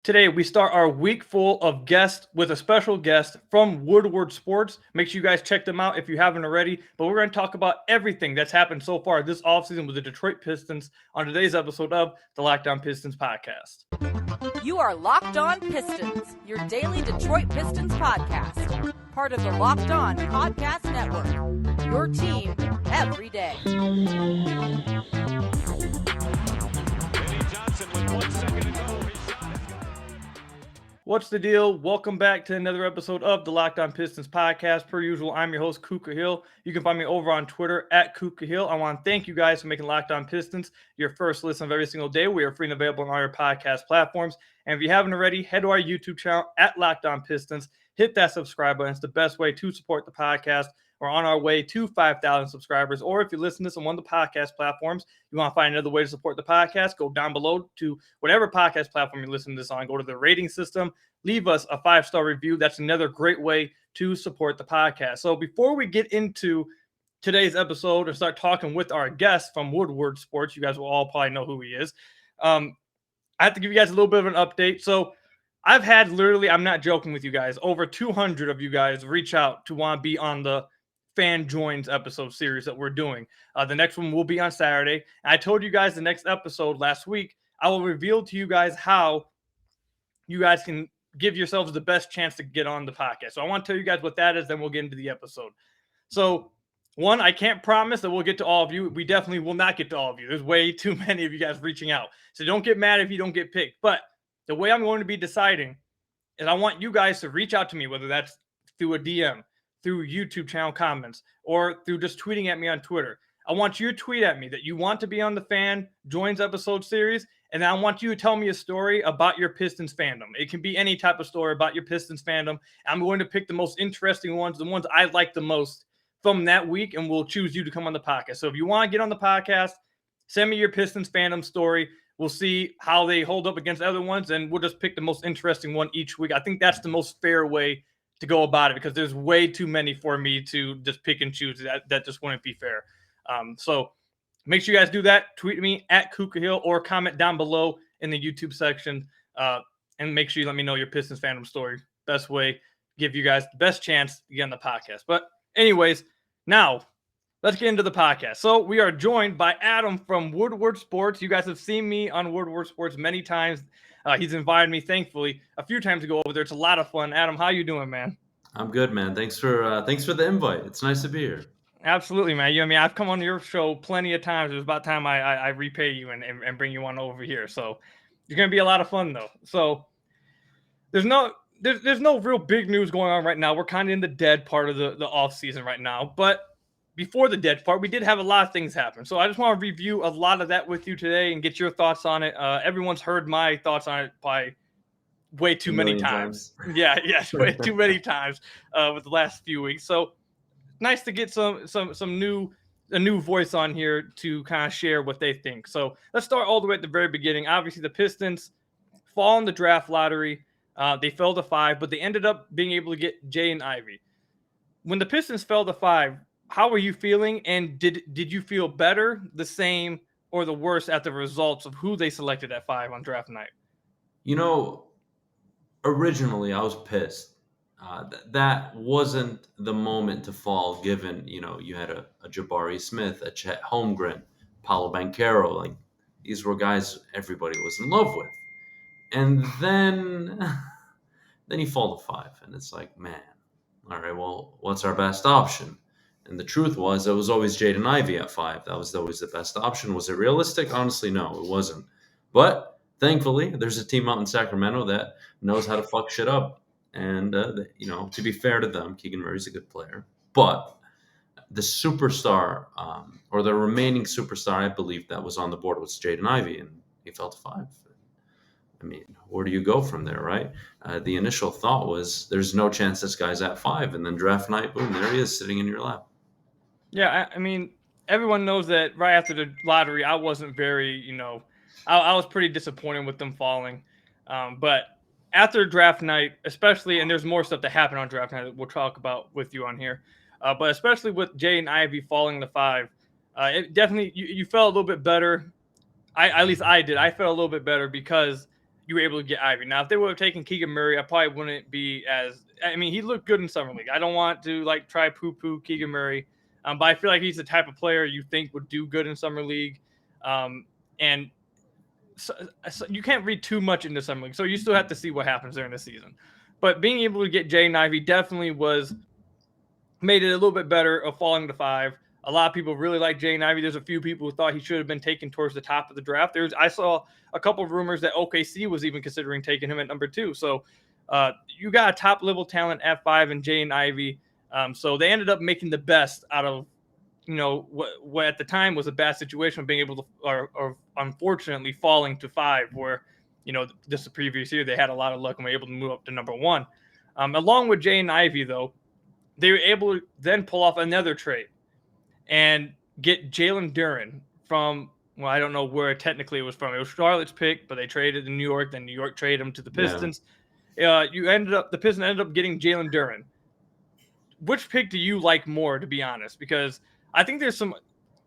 Today, we start our week full of guests with a special guest from Woodward Sports. Make sure you guys check them out if you haven't already. But we're going to talk about everything that's happened so far this offseason with the Detroit Pistons on today's episode of the Locked On Pistons podcast. You are Locked On Pistons, your daily Detroit Pistons podcast. Part of the Locked On Podcast Network. Your team every day. What's the deal? Welcome back to another episode of the Locked On Pistons podcast. Per usual, I'm your host, Kuka Hill. You can find me over on Twitter at Kuka Hill. I want to thank you guys for making Locked On Pistons your first listen of every single day. We are free and available on all your podcast platforms. And if you haven't already, head to our YouTube channel at Locked On Pistons. Hit that subscribe button. It's the best way to support the podcast. We're on our way to 5,000 subscribers. Or if you listen to this on one of the podcast platforms, you want to find another way to support the podcast, go down below to whatever podcast platform you listen to this on. Go to the rating system. Leave us a 5-star review. That's another great way to support the podcast. So before we get into today's episode and start talking with our guest from Woodward Sports, you guys will all probably know who he is. I have to give you guys a little bit of an update. So I've had literally, I'm not joking with you guys, over 200 of you guys reach out to want to be on the Fan Joins episode series that we're doing. The next one will be on Saturday. And I told you guys the next episode last week, I will reveal to you guys how you guys can give yourselves the best chance to get on the podcast. So I want to tell you guys what that is, then we'll get into the episode. So one, I can't promise that we'll get to all of you. We definitely will not get to all of you. There's way too many of you guys reaching out. So don't get mad if you don't get picked. But the way I'm going to be deciding is I want you guys to reach out to me, whether that's through a DM, through YouTube channel comments, or through just tweeting at me on Twitter. I want you to tweet at me that you want to be on the Fan Joins episode series, and I want you to tell me a story about your Pistons fandom. It can be any type of story about your Pistons fandom. I'm going to pick the most interesting ones, the ones I like the most from that week, and we'll choose you to come on the podcast. So if you want to get on the podcast, send me your Pistons fandom story. We'll see how they hold up against other ones, and we'll just pick the most interesting one each week. I think that's the most fair way to go about it, because there's way too many for me to just pick and choose. That just wouldn't be fair. So make sure you guys do that. Tweet me at Kuka Hill or comment down below in the YouTube section. And make sure you let me know your Pistons fandom story. Best way, give you guys the best chance to get on the podcast. But anyways, now let's get into the podcast. So we are joined by Adam from Woodward Sports. You guys have seen me on Woodward Sports many times. He's invited me, thankfully, a few times to go over there. It's a lot of fun. Adam, how you doing, man? I'm good, man. Thanks for the invite. It's nice to be here. Absolutely, man. I've come on your show plenty of times. It was about time I repay you and bring you on over here. So you're gonna be a lot of fun, though. So there's no real big news going on right now. We're kind of in the dead part of the off season right now. But before the dead part, we did have a lot of things happen. So I just want to review a lot of that with you today and get your thoughts on it. Everyone's heard my thoughts on it by way too many times. Yes, way too many times with the last few weeks. So nice to get a new voice on here to kind of share what they think. So let's start all the way at the very beginning. Obviously, the Pistons fall in the draft lottery. They fell to 5, but they ended up being able to get Jay and Ivy. When the Pistons fell to 5, how were you feeling? And did you feel better, the same, or the worse at the results of who they selected at 5 on draft night? Originally I was pissed. That wasn't the moment to fall, given, you had a Jabari Smith, a Chet Holmgren, Paolo Banchero. Like, these were guys everybody was in love with. And then you fall to 5, and it's like, man, all right, well, what's our best option? And the truth was, it was always Jaden Ivey at 5. That was always the best option. Was it realistic? Honestly, no, it wasn't. But thankfully, there's a team out in Sacramento that knows how to fuck shit up. And, to be fair to them, Keegan Murray's a good player. But the superstar, or the remaining superstar, I believe, that was on the board was Jaden Ivey, and he fell to 5. I mean, where do you go from there, right? The initial thought was, there's no chance this guy's at 5. And then draft night, boom, there he is sitting in your lap. Yeah, I mean, everyone knows that right after the lottery, I wasn't very, I was pretty disappointed with them falling. But after draft night, especially, and there's more stuff that happened on draft night that we'll talk about with you on here, but especially with Jay and Ivy falling to 5, it definitely, you felt a little bit better. At least I did. I felt a little bit better because you were able to get Ivy. Now, if they would have taken Keegan Murray, I probably wouldn't be as. I mean, he looked good in summer league. I don't want to like try poo-poo Keegan Murray, but I feel like he's the type of player you think would do good in summer league, and so you can't read too much into summer league. So you still have to see what happens during the season. But being able to get Jaden Ivey definitely made it a little bit better of falling to 5. A lot of people really like Jaden Ivey. There's a few people who thought he should have been taken towards the top of the draft. I saw a couple of rumors that OKC was even considering taking him at number 2. So you got a top level talent at 5 in Jaden Ivey. So they ended up making the best out of, what at the time was a bad situation of being able to, or unfortunately falling to 5, where, just the previous year they had a lot of luck and were able to move up to number 1. Along with Jaden Ivey, though, they were able to then pull off another trade and get Jalen Duren from, well, I don't know where technically it was from. It was Charlotte's pick, but they traded in New York. Then New York traded him to the Pistons. Yeah. The Pistons ended up getting Jalen Duren. Which pick do you like more, to be honest? Because I think there's some.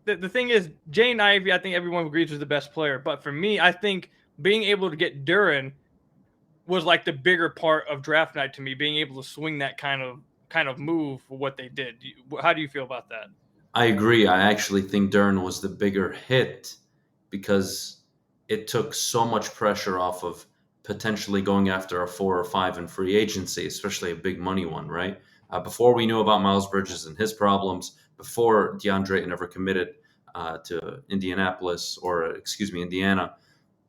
The thing is, Jaden Ivey, I think everyone agrees was the best player. But for me, I think being able to get Duren was like the bigger part of draft night to me. Being able to swing that kind of move for what they did. How do you feel about that? I agree. I actually think Duren was the bigger hit because it took so much pressure off of potentially going after a 4 or 5 in free agency, especially a big money one, right? Before we knew about Miles Bridges and his problems, before DeAndre Ayton ever committed to Indiana,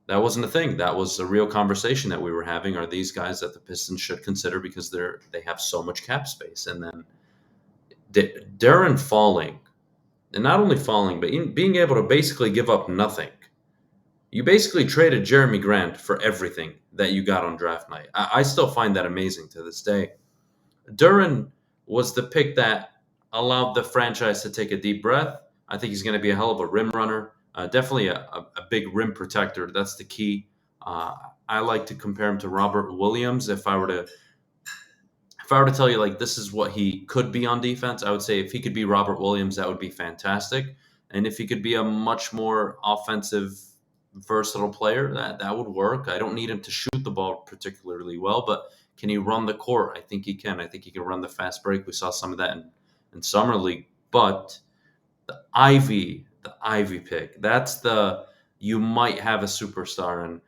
that wasn't a thing. That was a real conversation that we were having. Are these guys that the Pistons should consider because they have so much cap space? And then Duren falling, and not only falling, but being able to basically give up nothing. You basically traded Jeremy Grant for everything that you got on draft night. I still find that amazing to this day. Duren was the pick that allowed the franchise to take a deep breath. I think he's going to be a hell of a rim runner. Definitely a big rim protector. That's the key. I like to compare him to Robert Williams. If I were to tell you, like, this is what he could be on defense, I would say if he could be Robert Williams, that would be fantastic. And if he could be a much more offensive, versatile player, that would work. I don't need him to shoot the ball particularly well, but can he run the court? I think he can. I think he can run the fast break. We saw some of that in Summer League. But the Ivy pick, that's you might have a superstar. And,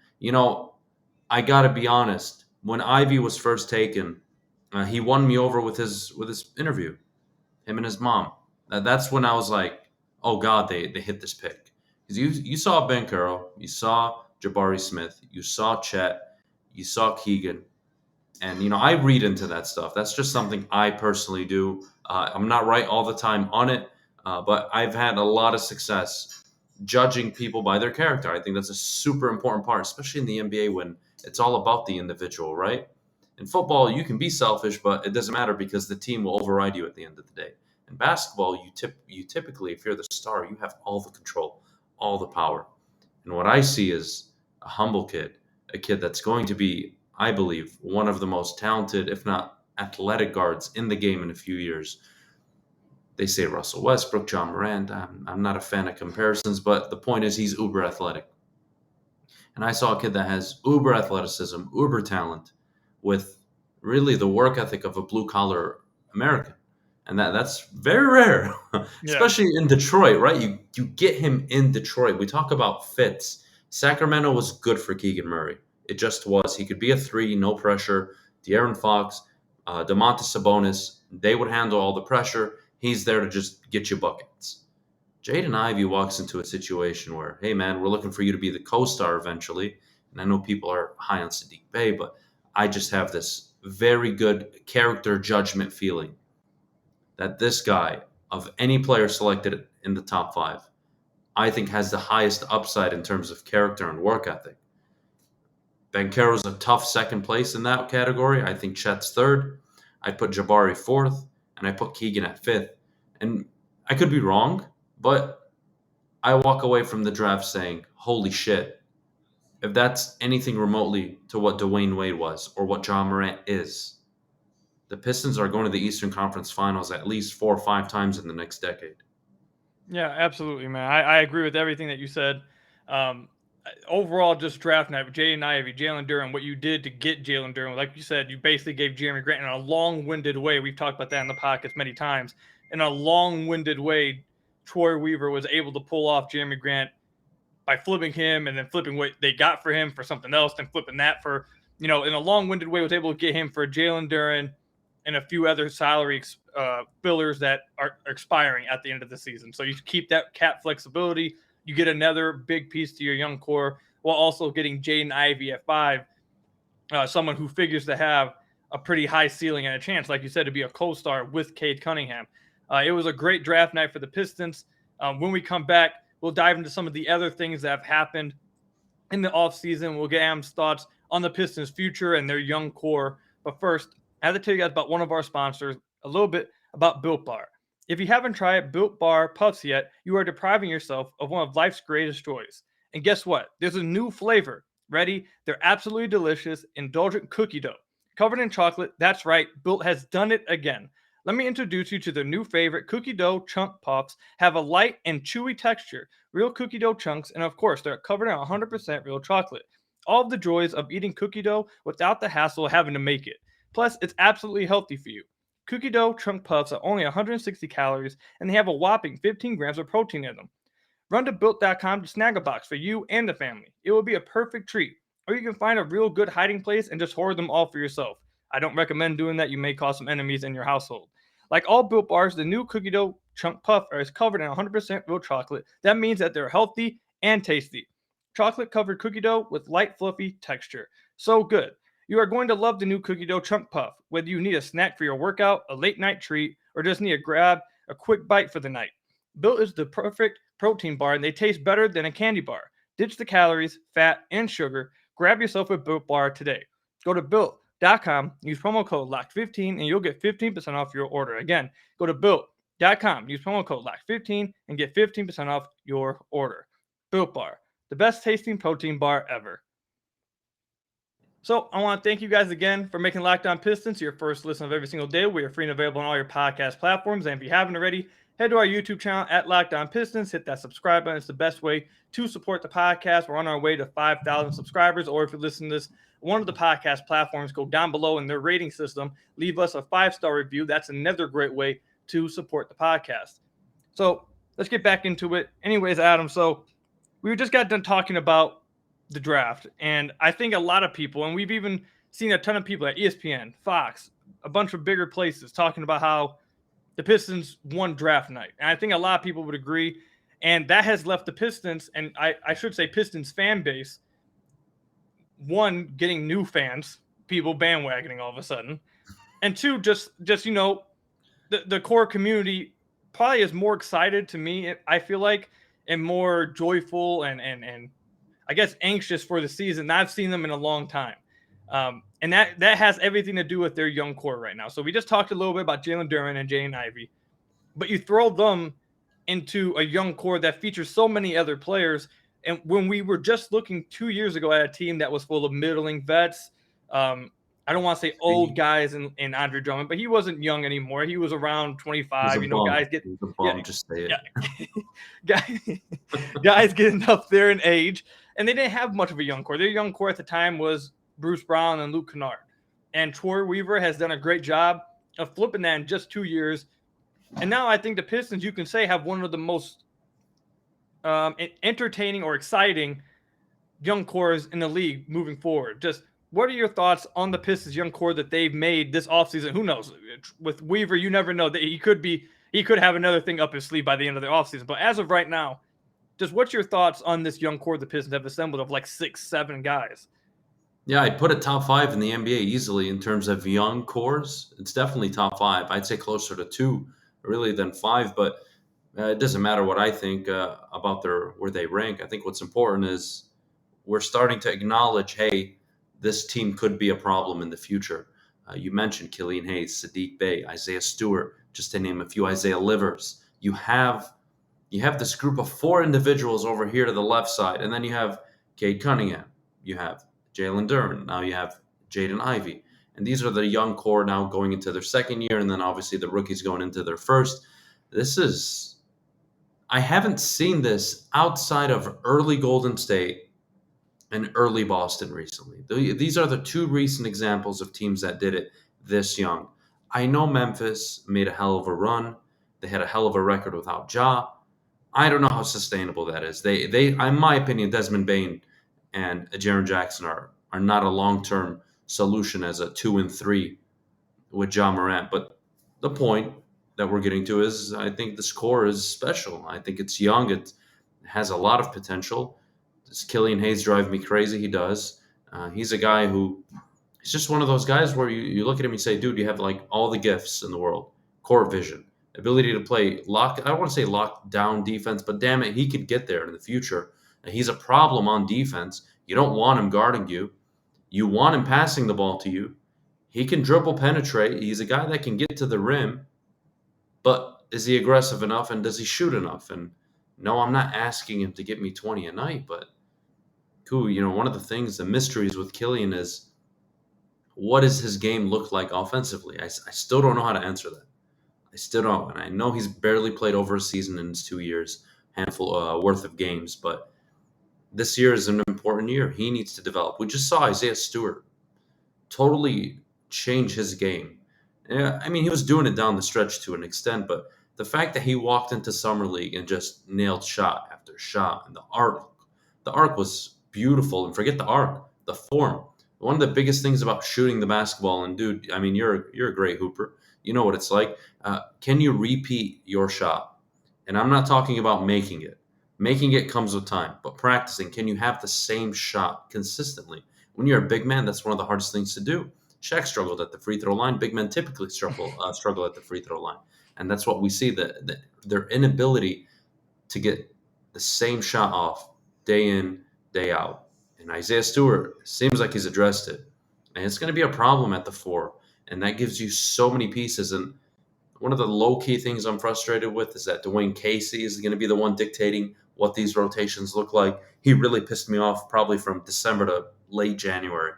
I got to be honest, when Ivy was first taken, he won me over with his interview, him and his mom. That's when I was like, oh, God, they hit this pick. Because you saw Banchero, you saw Jabari Smith, you saw Chet, you saw Keegan. And, I read into that stuff. That's just something I personally do. I'm not right all the time on it, but I've had a lot of success judging people by their character. I think that's a super important part, especially in the NBA when it's all about the individual, right? In football, you can be selfish, but it doesn't matter because the team will override you at the end of the day. In basketball, you typically, if you're the star, you have all the control, all the power. And what I see is a humble kid, a kid that's going to be, I believe, one of the most talented, if not athletic guards in the game in a few years. They say Russell Westbrook, John Moran. I'm not a fan of comparisons, but the point is he's uber athletic. And I saw a kid that has uber athleticism, uber talent, with really the work ethic of a blue-collar American. And that's very rare, especially in Detroit, right? You get him in Detroit. We talk about fits. Sacramento was good for Keegan Murray. It just was. He could be a 3, no pressure. De'Aaron Fox, Domantas Sabonis, they would handle all the pressure. He's there to just get you buckets. Jaden Ivey walks into a situation where, hey, man, we're looking for you to be the co-star eventually. And I know people are high on Sadiq Bey, but I just have this very good character judgment feeling that this guy, of any player selected in the top 5, I think has the highest upside in terms of character and work ethic. Banchero's a tough second place in that category. I think Chet's 3rd. I put Jabari 4th, and I put Keegan at 5th. And I could be wrong, but I walk away from the draft saying, holy shit, if that's anything remotely to what Dwayne Wade was or what John Morant is, the Pistons are going to the Eastern Conference Finals at least 4 or 5 times in the next decade. Yeah, absolutely, man. I agree with everything that you said. overall, just draft night with Jaden Ivey, Jalen Duren, what you did to get Jalen Duren. Like you said, you basically gave Jeremy Grant in a long-winded way. We've talked about that in the podcast many times. In a long-winded way, Troy Weaver was able to pull off Jeremy Grant by flipping him and then flipping what they got for him for something else, then flipping that for, in a long-winded way, was able to get him for Jalen Duren and a few other salary fillers that are expiring at the end of the season. So you keep that cap flexibility. You get another big piece to your young core while also getting Jaden Ivey at 5, someone who figures to have a pretty high ceiling and a chance, like you said, to be a co-star with Cade Cunningham. It was a great draft night for the Pistons. When we come back, we'll dive into some of the other things that have happened in the offseason. We'll get Adam's thoughts on the Pistons' future and their young core. But first, I have to tell you guys about one of our sponsors, a little bit about Built Bar. If you haven't tried Built Bar Puffs yet, you are depriving yourself of one of life's greatest joys. And guess what? There's a new flavor. Ready? They're absolutely delicious, indulgent cookie dough. Covered in chocolate, that's right, Built has done it again. Let me introduce you to their new favorite, cookie dough chunk puffs. Have a light and chewy texture, real cookie dough chunks, and of course, they're covered in 100% real chocolate. All of the joys of eating cookie dough without the hassle of having to make it. Plus, it's absolutely healthy for you. Cookie dough chunk puffs are only 160 calories, and they have a whopping 15 grams of protein in them. Run to Built.com to snag a box for you and the family. It will be a perfect treat. Or you can find a real good hiding place and just hoard them all for yourself. I don't recommend doing that. You may cause some enemies in your household. Like all Built Bars, the new cookie dough chunk puff is covered in 100% real chocolate. That means that they're healthy and tasty. Chocolate-covered cookie dough with light, fluffy texture. So good. You are going to love the new cookie dough chunk puff, whether you need a snack for your workout, a late night treat, or just need to grab a quick bite for the night. Built is the perfect protein bar, and they taste better than a candy bar. Ditch the calories, fat, and sugar. Grab yourself a Built Bar today. Go to Built.com, use promo code LOCKED15, and you'll get 15% off your order. Again, go to Built.com, use promo code LOCKED15, and get 15% off your order. Built Bar, the best tasting protein bar ever. So I want to thank you guys again for making Locked On Pistons your first listen of every single day. We are free and available on all your podcast platforms. And if you haven't already, head to our YouTube channel at Locked On Pistons. Hit that subscribe button. It's the best way to support the podcast. We're on our way to 5,000 subscribers. Or if you're listening to this, one of the podcast platforms, go down below in their rating system. Leave us a 5-star review. That's another great way to support the podcast. So let's get back into it. Anyways, Adam, so we just got done talking about the draft, and I think a lot of people, and we've even seen a ton of people at ESPN, Fox, a bunch of bigger places talking about how the Pistons won draft night. And I think a lot of people would agree, and that has left the Pistons, and I should say Pistons fan base, one, getting new fans, people bandwagoning all of a sudden, and two, just the core community probably is more excited to me, I feel like, and more joyful and I guess anxious for the season. I've seen them in a long time. And that has everything to do with their young core right now. So we just talked a little bit about Jalen Duren and Jaden Ivey, but you throw them into a young core that features so many other players. And when we were just looking 2 years ago at a team that was full of middling vets, I don't want to say old guys in Andre Drummond, but he wasn't young anymore. He was around 25. Guys get just say it. Guys getting up there in age, and they didn't have much of a young core. Their young core at the time was Bruce Brown and Luke Kennard. And Troy Weaver has done a great job of flipping that in just 2 years. And now I think the Pistons, you can say, have one of the most entertaining or exciting young cores in the league moving forward. Just what are your thoughts on the Pistons young core that they've made this offseason? Who knows? With Weaver, you never know. That he could have another thing up his sleeve by the end of the offseason. But as of right now, just what's your thoughts on this young core the Pistons have assembled of like 6-7 guys? Yeah, I'd put it top 5 in the NBA easily in terms of young cores. It's definitely top 5. I'd say closer to 2 really than 5, but it doesn't matter what I think about where they rank. I think what's important is we're starting to acknowledge, hey, this team could be a problem in the future. You mentioned Killian Hayes, Sadiq Bey, Isaiah Stewart, just to name a few, Isaiah Livers. You have this group of 4 individuals over here to the left side, and then you have Cade Cunningham, you have Jalen Duren, now you have Jaden Ivey. And these are the young core now going into their second year, and then obviously the rookies going into their first. I haven't seen this outside of early Golden State and early Boston recently. These are the two recent examples of teams that did it this young. I know Memphis made a hell of a run. They had a hell of a record without Ja. I don't know how sustainable that is. They, in my opinion, Desmond Bain and Jaren Jackson are not a long term solution as a 2 and 3 with Ja Morant. But the point that we're getting to is, I think this core is special. I think it's young. It has a lot of potential. Does Killian Hayes drive me crazy? He does. He's a guy who he's just one of those guys where you look at him and say, dude, you have like all the gifts in the world. Court vision, ability to play lock. I don't want to say lock down defense, but damn it, he could get there in the future. And he's a problem on defense. You don't want him guarding you. You want him passing the ball to you. He can dribble penetrate. He's a guy that can get to the rim, but is he aggressive enough and does he shoot enough? And no, I'm not asking him to get me 20 a night, but cool. One of the things, the mysteries with Killian is what does his game look like offensively? I still don't know how to answer that. I still don't. And I know he's barely played over a season in his 2 years, handful worth of games, but this year is an important year. He needs to develop. We just saw Isaiah Stewart totally change his game. Yeah, I mean, he was doing it down the stretch to an extent, but the fact that he walked into Summer League and just nailed shot after shot, and the arc was beautiful. And forget the arc, the form. One of the biggest things about shooting the basketball, and dude, I mean, you're a great hooper. You know what it's like. Can you repeat your shot? And I'm not talking about making it. Making it comes with time, but practicing, can you have the same shot consistently? When you're a big man, that's one of the hardest things to do. Shaq struggled at the free throw line. Big men typically struggle at the free throw line, and that's what we see, that their inability to get the same shot off day in, day out. And Isaiah Stewart seems like he's addressed it, and it's going to be a problem at the 4, and that gives you so many pieces. And one of the low-key things I'm frustrated with is that Dwayne Casey is going to be the one dictating what these rotations look like. He really pissed me off probably from December to late January.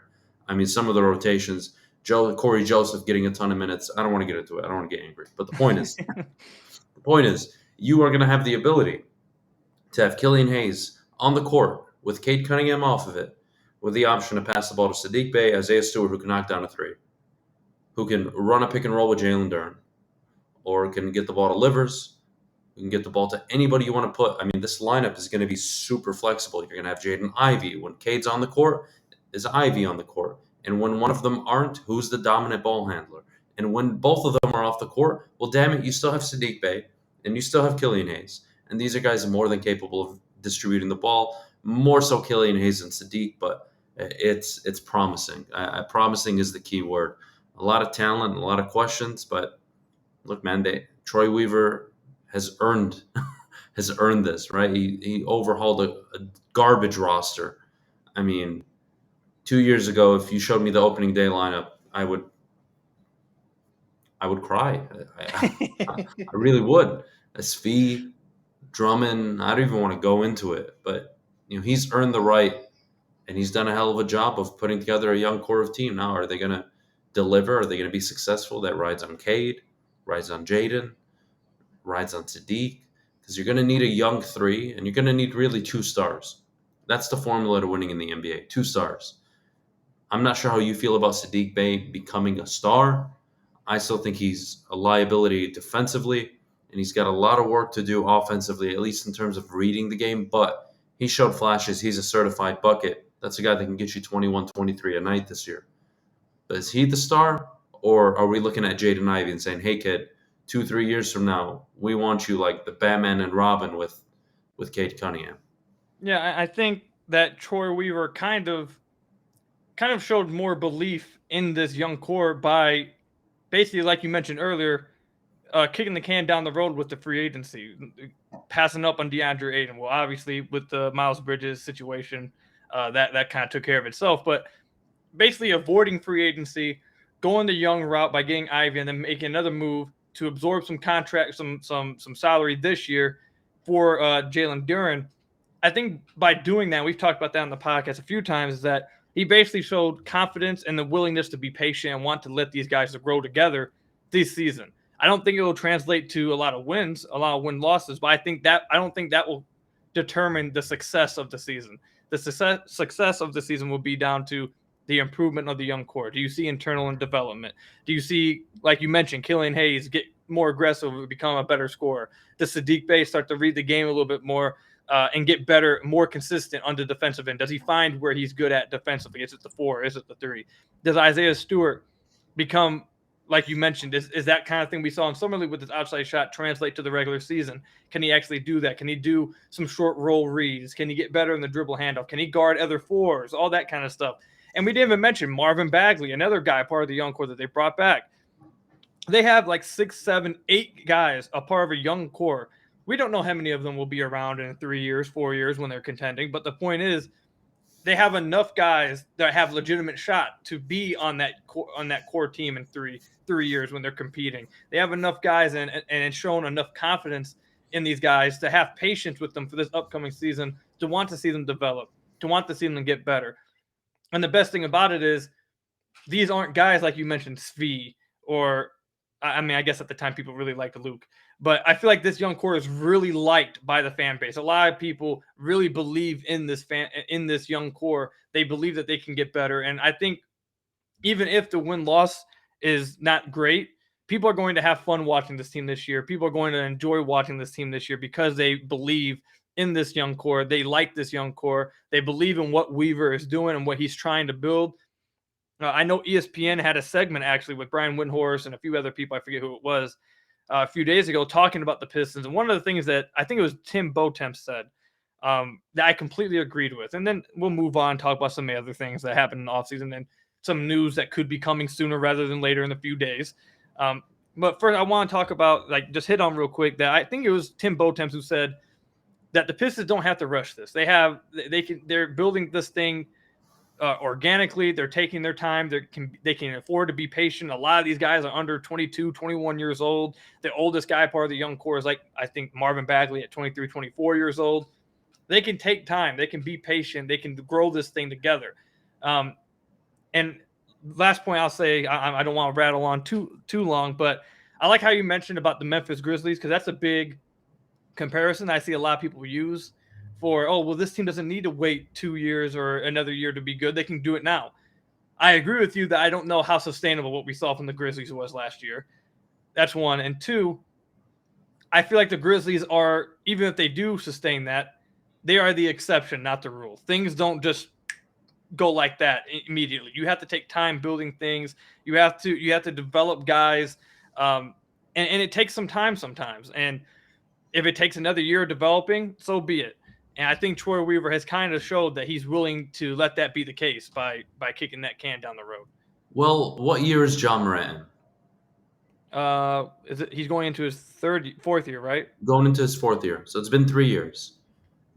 I mean, some of the rotations, Corey Joseph getting a ton of minutes. I don't want to get into it. I don't want to get angry. But the point is, you are going to have the ability to have Killian Hayes on the court with Cade Cunningham off of it, with the option to pass the ball to Saddiq Bey, Isaiah Stewart, who can knock down a 3, who can run a pick and roll with Jalen Duren, or can get the ball to Livers. You can get the ball to anybody you want to put. I mean, this lineup is going to be super flexible. You're going to have Jaden Ivey. When Cade's on the court, is Ivey on the court? And when one of them aren't, who's the dominant ball handler? And when both of them are off the court, well, damn it, you still have Saddiq Bey and you still have Killian Hayes. And these are guys more than capable of distributing the ball, more so Killian Hayes and Saddiq, but it's promising. Promising is the key word. A lot of talent, a lot of questions, but look, man, Troy Weaver has earned this, right? He overhauled a garbage roster. I mean, 2 years ago, if you showed me the opening day lineup, I would cry. I really would. Svi, Drummond, I don't even want to go into it, but he's earned the right, and he's done a hell of a job of putting together a young core of team. Now, are they going to deliver? Are they going to be successful? That rides on Cade, rides on Jaden, rides on Saddiq, because you're going to need a young 3, and you're going to need really 2 stars. That's the formula to winning in the NBA, 2 stars. I'm not sure how you feel about Saddiq Bey becoming a star. I still think he's a liability defensively, and he's got a lot of work to do offensively, at least in terms of reading the game, but he showed flashes. He's a certified bucket. That's a guy that can get you 21, 23 a night this year. But is he the star, or are we looking at Jaden Ivey and saying, hey, kid, 2-3 years from now, we want you like the Batman and Robin with Cade Cunningham? Yeah, I think that Troy Weaver kind of showed more belief in this young core by basically, like you mentioned earlier, kicking the can down the road with the free agency, passing up on DeAndre Ayton. Well, obviously, with the Miles Bridges situation, that kind of took care of itself. But basically avoiding free agency, going the young route by getting Ivy, and then making another move to absorb some contract, some salary this year for Jalen Duren. I think by doing that, we've talked about that on the podcast a few times, is that he basically showed confidence and the willingness to be patient and want to let these guys grow together this season. I don't think it will translate to a lot of wins, a lot of win-losses, but I don't think that will determine the success of the season. the success of the season will be down to the improvement of the young core. Do you see internal development? Do you see, like you mentioned, Killian Hayes get more aggressive, become a better scorer? Does Saddiq Bey start to read the game a little bit more and get better, more consistent on the defensive end? Does he find where he's good at defensively? Is it the 4? Is it the 3? Does Isaiah Stewart become, like you mentioned, is that kind of thing we saw in Summer League with his outside shot translate to the regular season? Can he actually do that? Can he do some short roll reads? Can he get better in the dribble handoff? Can he guard other 4s? All that kind of stuff. And we didn't even mention Marvin Bagley, another guy, part of the young core that they brought back. They have like 6, 7, 8 guys, a part of a young core. We don't know how many of them will be around in 3 years, 4 years when they're contending. But the point is, they have enough guys that have legitimate shot to be on that core team in three years when they're competing. They have enough guys and shown enough confidence in these guys to have patience with them for this upcoming season, to want to see them develop, to want to see them get better. And the best thing about it is these aren't guys like you mentioned, Svi, or I mean, I guess at the time people really liked Luke. But I feel like this young core is really liked by the fan base. A lot of people really believe in this young core. They believe that they can get better. And I think even if the win-loss is not great, people are going to have fun watching this team this year. People are going to enjoy watching this team this year because they believe in this young core. They like this young core. They believe in what Weaver is doing and what he's trying to build. I know ESPN had a segment actually with Brian Windhorst and a few other people, I forget who it was, a few days ago, talking about the Pistons. And one of the things that I think it was Tim Botemp said that I completely agreed with. And then we'll move on, talk about some of the other things that happened in the offseason and some news that could be coming sooner rather than later in a few days. But first, I want to talk about, like, just hit on real quick that I think it was Tim Botemp who said that the Pistons don't have to rush this. They're building this thing organically. They're taking their time. They can afford to be patient. A lot of these guys are under 22, 21 years old. The oldest guy part of the young core is, like, I think Marvin Bagley at 23, 24 years old. They can take time. They can be patient. They can grow this thing together. And last point I'll say, I don't want to rattle on too long, but I like how you mentioned about the Memphis Grizzlies, because that's a big comparison I see a lot of people use for, oh, well, this team doesn't need to wait 2 years or another year to be good. They can do it now. I agree with you that I don't know how sustainable what we saw from the Grizzlies was last year. That's one. And two, I feel like the Grizzlies are, even if they do sustain that, they are the exception, not the rule. Things don't just go like that immediately. You have to take time building things. You have to develop guys, and it takes some time sometimes. And if it takes another year of developing, so be it. And I think Troy Weaver has kind of showed that he's willing to let that be the case by kicking that can down the road. Well, what year is John Moran? He's going into his fourth year, right? Going into his 4th year. So it's been 3 years.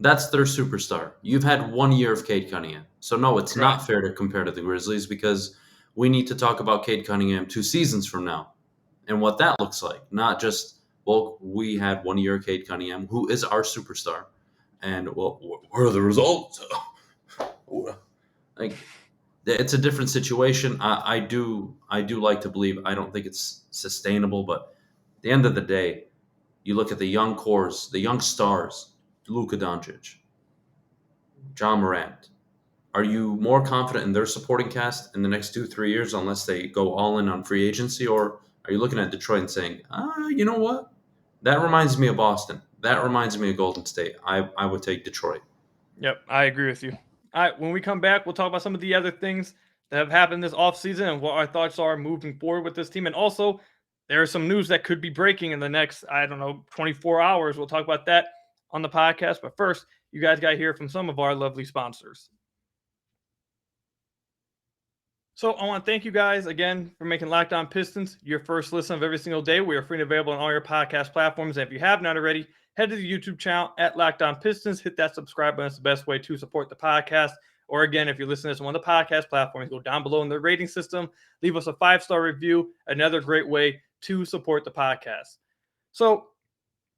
That's their superstar. You've had 1 year of Cade Cunningham. So no, it's not fair to compare to the Grizzlies, because we need to talk about Cade Cunningham 2 seasons from now and what that looks like. Not just, well, we had 1 year of Cade Cunningham, who is our superstar. And, well, what are the results? Like, it's a different situation. I do like to believe. I don't think it's sustainable, but at the end of the day, you look at the young cores, the young stars, Luka Doncic, John Morant. Are you more confident in their supporting cast in the next 2-3 years, unless they go all in on free agency? Or are you looking at Detroit and saying, you know what? That reminds me of Boston. That reminds me of Golden State. I would take Detroit. Yep, I agree with you. All right, when we come back, we'll talk about some of the other things that have happened this offseason and what our thoughts are moving forward with this team. And also, there's some news that could be breaking in the next, 24 hours. We'll talk about that on the podcast. But first, you guys got to hear from some of our lovely sponsors. So I want to thank you guys again for making Locked On Pistons your first listen of every single day. We are free and available on all your podcast platforms. And if you have not already, head to the YouTube channel at Locked On Pistons. Hit that subscribe button. It's the best way to support the podcast. Or again, if you're listening to this on one of the podcast platforms, go down below in the rating system. Leave us a 5-star review. Another great way to support the podcast. So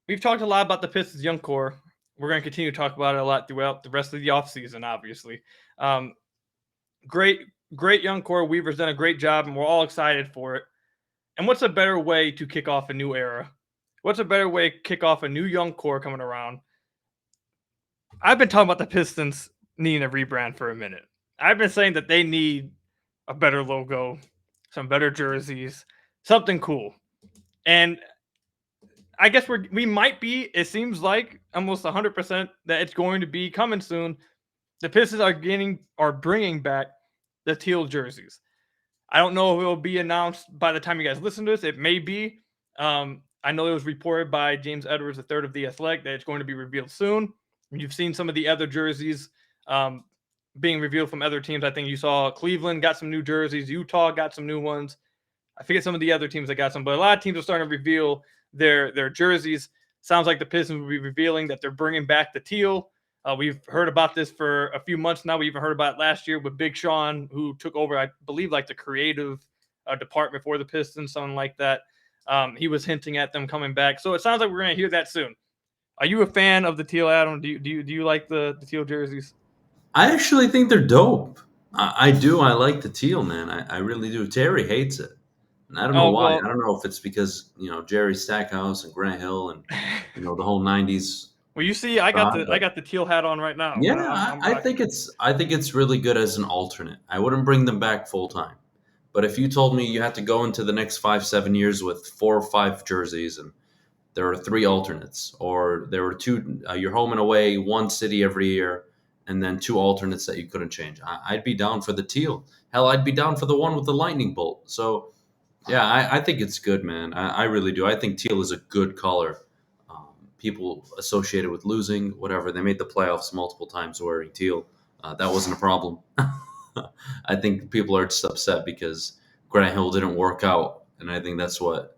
we've talked a lot about the Pistons young core. We're going to continue to talk about it a lot throughout the rest of the offseason, obviously. Great young core. Weaver's done a great job, and we're all excited for it. And what's a better way to kick off a new era? What's a better way to kick off a new young core coming around? I've been talking about the Pistons needing a rebrand for a minute. I've been saying that they need a better logo, some better jerseys, something cool. And I guess we might be, it seems like almost 100% that it's going to be coming soon. The Pistons are bringing back the teal jerseys. I don't know if it will be announced by the time you guys listen to this. It may be. I know it was reported by James Edwards III of The Athletic that it's going to be revealed soon. You've seen some of the other jerseys being revealed from other teams. I think you saw Cleveland got some new jerseys. Utah got some new ones. I forget some of the other teams that got some, but a lot of teams are starting to reveal their jerseys. Sounds like the Pistons will be revealing that they're bringing back the teal. We've heard about this for a few months now. We even heard about it last year with Big Sean, who took over, I believe, like the creative department for the Pistons, something like that. He was hinting at them coming back. So it sounds like we're going to hear that soon. Are you a fan of the teal, Adam? Do you like the teal jerseys? I actually think they're dope. I do. I like the teal, man. I really do. Terry hates it. And I don't know why. Well, I don't know if it's because, Jerry Stackhouse and Grant Hill and, the whole 90s. well, you see, I got the teal hat on right now. Yeah, I think it's really good as an alternate. I wouldn't bring them back full time. But if you told me you had to go into the next 5-7 years with 4 or 5 jerseys and there are 3 alternates, or there were 2, you're home and away, 1 city every year, and then 2 alternates that you couldn't change, I'd be down for the teal. Hell, I'd be down for the one with the lightning bolt. So, yeah, I think it's good, man. I really do. I think teal is a good color. People associated with losing, whatever. They made the playoffs multiple times wearing teal. That wasn't a problem. I think people are just upset because Grant Hill didn't work out, and I think that's what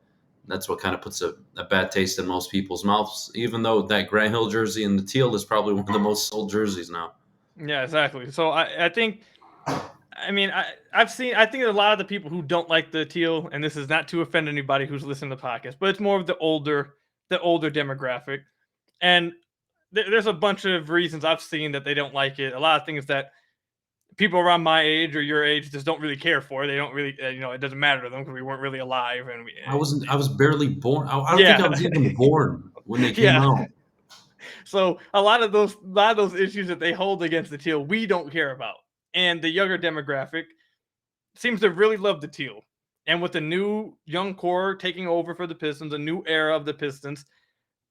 kind of puts a bad taste in most people's mouths. Even though that Grant Hill jersey in the teal is probably one of the most sold jerseys now. Yeah, exactly. So I think, I mean, I think a lot of the people who don't like the teal, and this is not to offend anybody who's listening to the podcast, but it's more of the older demographic. And there's a bunch of reasons I've seen that they don't like it. A lot of things that people around my age or your age just don't really care for. They don't really, it doesn't matter to them because we weren't really alive. And I was barely born. I don't think I was even born when they came out. So a lot of those issues that they hold against the teal, we don't care about. And the younger demographic seems to really love the teal. And with the new young core taking over for the Pistons, a new era of the Pistons,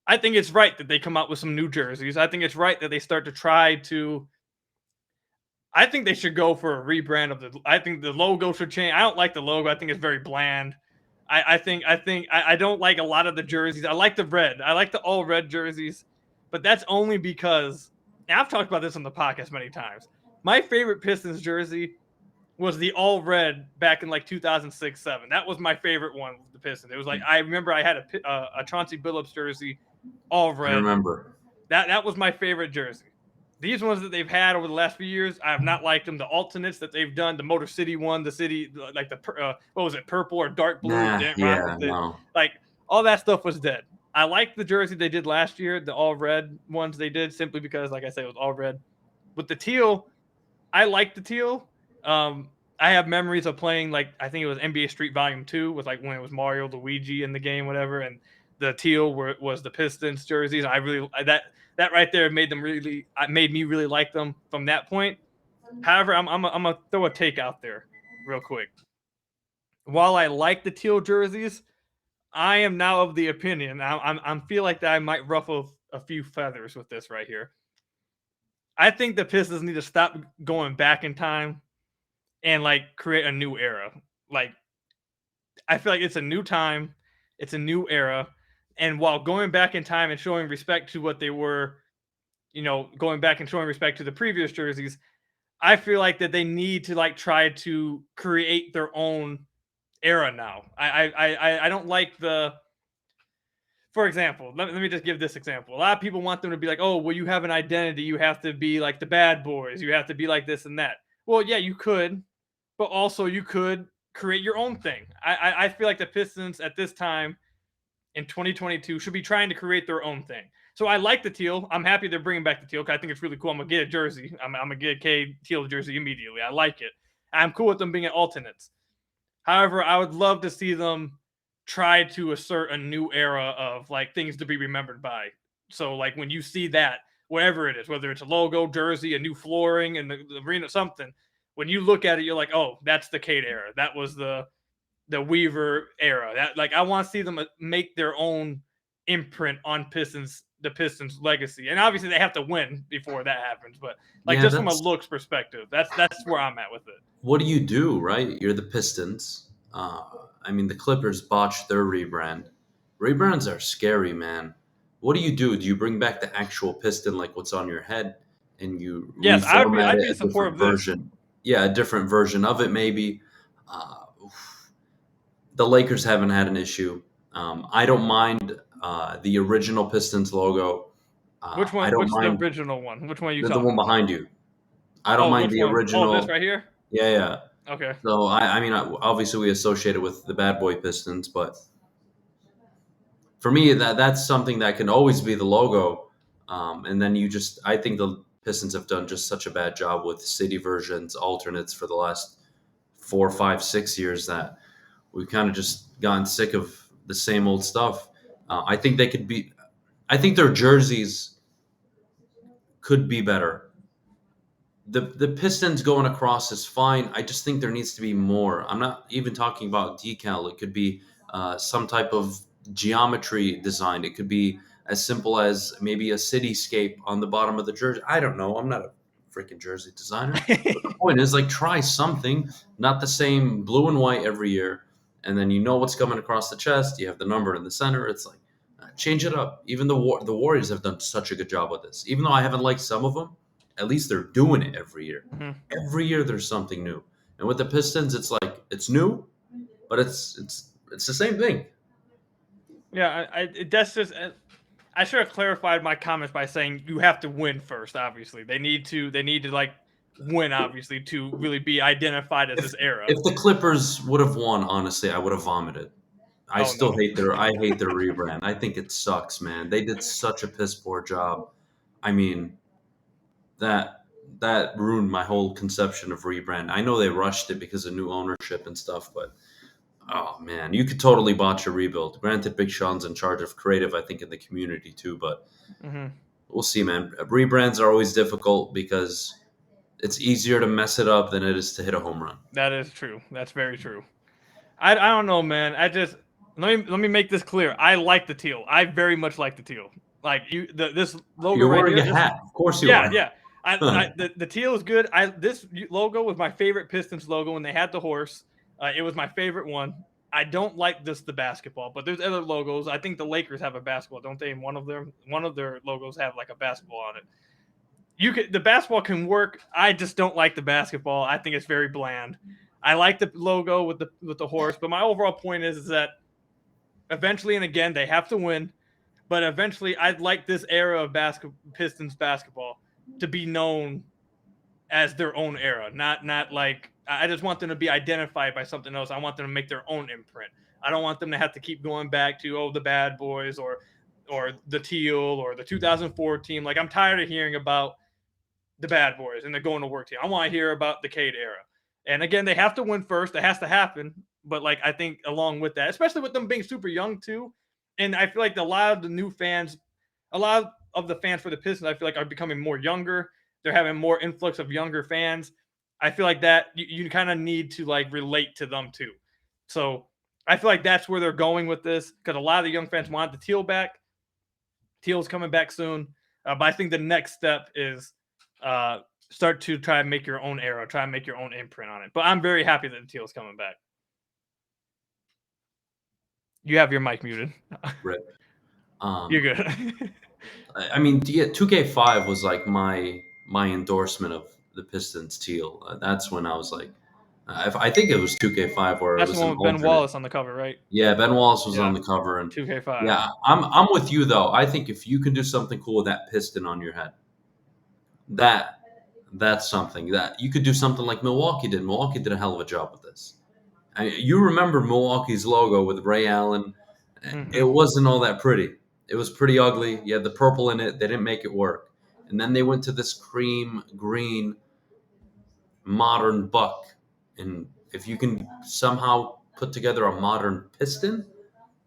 I think it's right that they come out with some new jerseys. I think it's right that they start to try to. I think they should go for a rebrand of I think the logo should change. I don't like the logo. I think it's very bland. I don't like a lot of the jerseys. I like the red. I like the all red jerseys, but that's only because, and I've talked about this on the podcast many times. My favorite Pistons jersey was the all red back in like 2006-07. That was my favorite one with the Pistons. It was like, I remember I had a Chauncey Billups jersey, all red. I remember. That was my favorite jersey. These ones that they've had over the last few years, I have not liked them. The alternates that they've done, the Motor City one, the city, like the, what was it, purple or dark blue? No. Like, all that stuff was dead. I liked the jersey they did last year, the all red ones they did, simply because, like I said, it was all red. With the teal, I like the teal. I have memories of playing, like, I think it was NBA Street Volume 2, with like when it was Mario, Luigi in the game, whatever, and the teal was the Pistons jerseys. I really that right there made me really like them from that point. However, I'm gonna throw a take out there real quick. While I like the teal jerseys, I am now of the opinion, I feel like that I might ruffle a few feathers with this right here. I think the Pistons need to stop going back in time and like create a new era. Like, I feel like it's a new time, it's a new era. And while going back in time and showing respect to what they were, going back and showing respect to the previous jerseys, I feel like that they need to like try to create their own era now. I don't like for example, let me just give this example. A lot of people want them to be like, oh, well, you have an identity. You have to be like the bad boys. You have to be like this and that. Well, yeah, you could, but also you could create your own thing. I feel like the Pistons at this time, in 2022, should be trying to create their own thing. So I like the teal. I'm happy they're bringing back the teal because I think it's really cool. I'm going to get a jersey. I'm going to get a K teal jersey immediately. I like it. I'm cool with them being alternates. However, I would love to see them try to assert a new era of like things to be remembered by. So like when you see that, whatever it is, whether it's a logo, jersey, a new flooring, and the arena, something. When you look at it, you're like, oh, that's the Cade era. That was the Weaver era. That, like, I want to see them make their own imprint on the Pistons legacy. And obviously they have to win before that happens, but like, just from a looks perspective, that's where I'm at with it. What do, right? You're the Pistons. I mean, the Clippers botched their rebrand. Rebrands are scary, man. What do? Do you bring back the actual Piston, like what's on your head, and you Yes, reformat I'd it be in a support different of this. version? Yeah, a different version of it, maybe. The Lakers haven't had an issue. I don't mind the original Pistons logo. Which one? I don't Which is the mind original one? Which one are you the talking one about? behind you. I don't Oh, mind which the one? Oh, this original. right here? Yeah. Okay. So, I mean, obviously we associate it with the bad boy Pistons, but for me, that's something that can always be the logo. And then I think the Pistons have done just such a bad job with city versions, alternates for the last 4, 5, 6 years that we've kind of just gotten sick of the same old stuff. I think their jerseys could be better. The Pistons going across is fine. I just think there needs to be more. I'm not even talking about decal. It could be some type of geometry design. It could be as simple as maybe a cityscape on the bottom of the jersey. I don't know. I'm not a freaking jersey designer. But the point is, like, try something, not the same blue and white every year. And then you know what's coming across the chest. You have the number in the center. It's like, change it up. Even the Warriors have done such a good job with this. Even though I haven't liked some of them, at least they're doing it every year. Mhm. Every year there's something new. And with the Pistons, it's like it's new, but it's the same thing. Yeah, that's just. I should have clarified my comments by saying you have to win first. Obviously, they need to like win, obviously, to really be identified as this era. If the Clippers would have won, honestly, I would have vomited. I hate their rebrand. I think it sucks, man. They did such a piss poor job. I mean, that ruined my whole conception of rebrand. I know they rushed it because of new ownership and stuff, but oh man, you could totally botch a rebuild. Granted, Big Sean's in charge of creative, I think, in the community too, but we'll see, man. Rebrands are always difficult because it's easier to mess it up than it is to hit a home run. That is true. That's very true. I don't know, man. Let me make this clear. I like the teal. I very much like the teal. Like this logo. You're right wearing here, a hat, of course you are. Yeah. The teal is good. This logo was my favorite Pistons logo when they had the horse. It was my favorite one. I don't like the basketball, but there's other logos. I think the Lakers have a basketball, don't they? And one of their logos have like a basketball on it. The basketball can work. I just don't like the basketball. I think it's very bland. I like the logo with the horse, but my overall point is that eventually, and again, they have to win. But eventually, I'd like this era of Pistons basketball to be known as their own era, not like I just want them to be identified by something else. I want them to make their own imprint. I don't want them to have to keep going back to the Bad Boys or the Teal or the 2004 team. Like, I'm tired of hearing about the Bad Boys and the going to work team. I want to hear about the Cade era. And again, they have to win first. It has to happen. But like, I think along with that, especially with them being super young too, and I feel like a lot of the fans for the Pistons, I feel like are becoming more younger. They're having more influx of younger fans. I feel like that you kind of need to like relate to them too. So I feel like that's where they're going with this, because a lot of the young fans want the Teal back. Teal's coming back soon. But I think the next step is start to try and make your own era, try and make your own imprint on it. But I'm very happy that the Teal's coming back. You have your mic muted. Rip. You're good. I mean, 2K5 was like my endorsement of the Pistons Teal. That's when I was like, I think it was 2K5 where That's it was the one with Ben Wallace on the cover, right? Yeah, Ben Wallace was on the cover, and 2K5. Yeah, I'm with you though. I think if you can do something cool with that piston on your head, that's something that you could do something like Milwaukee did. Milwaukee did a hell of a job with this. You remember Milwaukee's logo with Ray Allen? Mm-hmm. It wasn't all that pretty. It was pretty ugly. You had the purple in it. They didn't make it work. And then they went to this cream green modern buck. And if you can somehow put together a modern piston,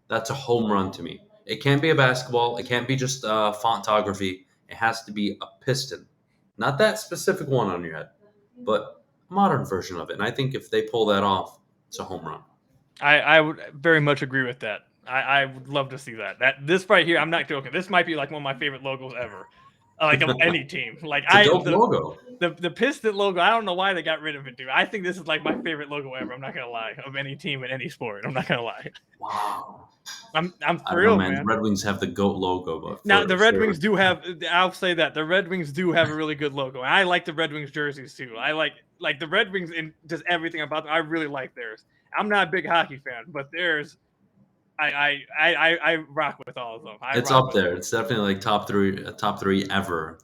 that's a home run to me. It can't be a basketball. It can't be just fontography. It has to be a piston, not that specific one on your head, but a modern version of it. And I think if they pull that off, it's a home run. I would very much agree with that. I would love to see that. This right here, I'm not joking. This might be like one of my favorite logos ever, like of any team. Like It's a dope logo. The Piston logo. I don't know why they got rid of it, dude. I think this is like my favorite logo ever. I'm not gonna lie, of any team in any sport. I'm not gonna lie. Wow. I'm I don't know, thrilled, man. man. The Red Wings have the GOAT logo, but Now the Red Wings do have. I'll say that the Red Wings do have a really good logo, and I like the Red Wings jerseys too. I like the Red Wings and just everything about them. I really like theirs. I'm not a big hockey fan, but theirs, I rock with all of them. It's up there. It's definitely like top three ever.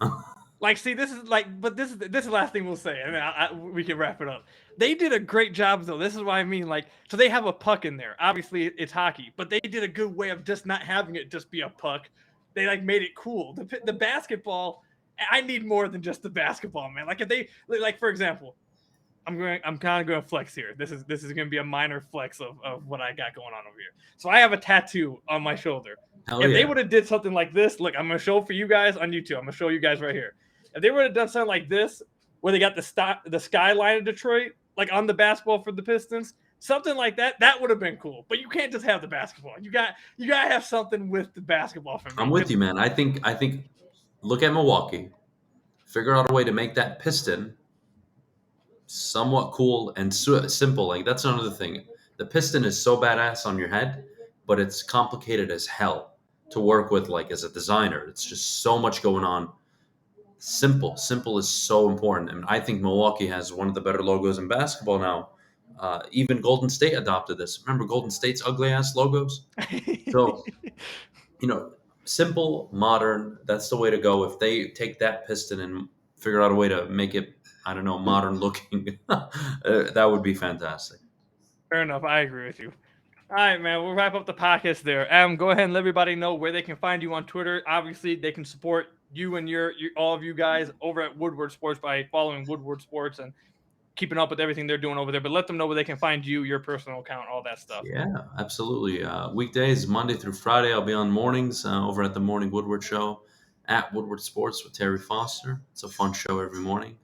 Like, see, this is the last thing we'll say, and then we can wrap it up. They did a great job, though. This is what I mean. Like, so they have a puck in there. Obviously, it's hockey, but they did a good way of just not having it just be a puck. They like made it cool. The basketball, I need more than just the basketball, man. Like if they like, for example, I'm kind of going to flex here. This is going to be a minor flex of what I got going on over here. So I have a tattoo on my shoulder. Hell if yeah. they would have did something like this, look, I'm going to show for you guys on YouTube. I'm going to show you guys right here. If they would have done something like this, where they got the skyline of Detroit, like on the basketball for the Pistons, something like that, that would have been cool. But you can't just have the basketball. You got to have something with the basketball for me. I'm with you, man. I think look at Milwaukee. Figure out a way to make that piston somewhat cool and simple. Like that's another thing. The piston is so badass on your head, but it's complicated as hell to work with. Like as a designer, it's just so much going on. Simple is so important, and I think Milwaukee has one of the better logos in basketball now. Even Golden State adopted this. Remember Golden State's ugly ass logos? So, simple, modern. That's the way to go. If they take that piston and figure out a way to make it, I don't know, modern looking, that would be fantastic. Fair enough. I agree with you. All right, man. We'll wrap up the podcast there. Go ahead and let everybody know where they can find you on Twitter. Obviously, they can support you and all of you guys over at Woodward Sports by following Woodward Sports and keeping up with everything they're doing over there. But let them know where they can find you, your personal account, all that stuff. Yeah, absolutely. Weekdays, Monday through Friday, I'll be on mornings over at the Morning Woodward Show at Woodward Sports with Terry Foster. It's a fun show every morning.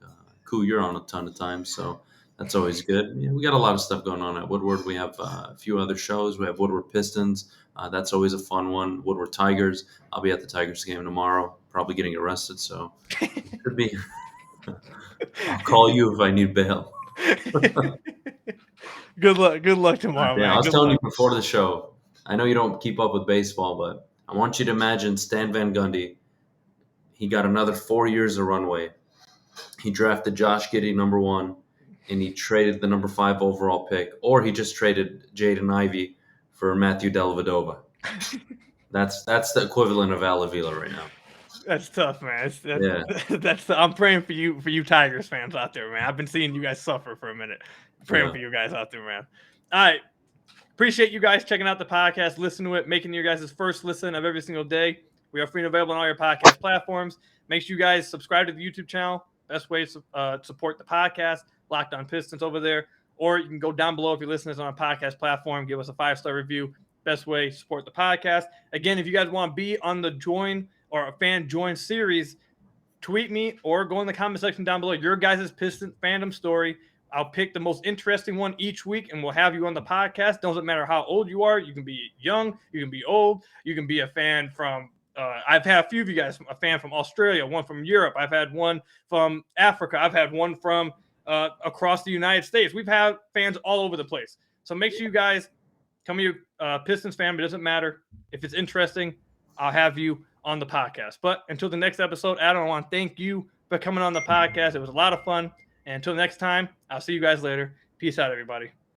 Koo, you're on a ton of times, so that's always good. Yeah, we got a lot of stuff going on at Woodward. We have a few other shows. We have Woodward Pistons. That's always a fun one. Woodward Tigers. I'll be at the Tigers game tomorrow, probably getting arrested, so it could be. I'll call you if I need bail. Good luck tomorrow, man. I was Good telling luck. you before the show, I know you don't keep up with baseball, but I want you to imagine Stan Van Gundy. He got another 4 years of runway. He drafted Josh Giddey, number 1, and he traded the number 5 overall pick, or he just traded Jaden Ivey for Matthew Dellavedova. That's the equivalent of Al Avila right now. That's tough, man. I'm praying for you Tigers fans out there, man. I've been seeing you guys suffer for a minute. Praying for you guys out there, man. All right. Appreciate you guys checking out the podcast, listening to it, making your guys' first listen of every single day. We are free and available on all your podcast platforms. Make sure you guys subscribe to the YouTube channel. Best way to support the podcast, Locked On Pistons over there. Or you can go down below if you're listening on a podcast platform. Give us a 5-star review. Best way to support the podcast. Again, if you guys want to be on the join or a fan join series, tweet me or go in the comment section down below. Your guys' Piston fandom story. I'll pick the most interesting one each week, and we'll have you on the podcast. Doesn't matter how old you are. You can be young. You can be old. You can be a fan from I've had a few of you guys, a fan from Australia, one from Europe. I've had one from Africa. I've had one from across the United States. We've had fans all over the place. So make sure you guys come here, Pistons fan, but it doesn't matter. If it's interesting, I'll have you on the podcast. But until the next episode, Adam, I want to thank you for coming on the podcast. It was a lot of fun. And until next time, I'll see you guys later. Peace out, everybody.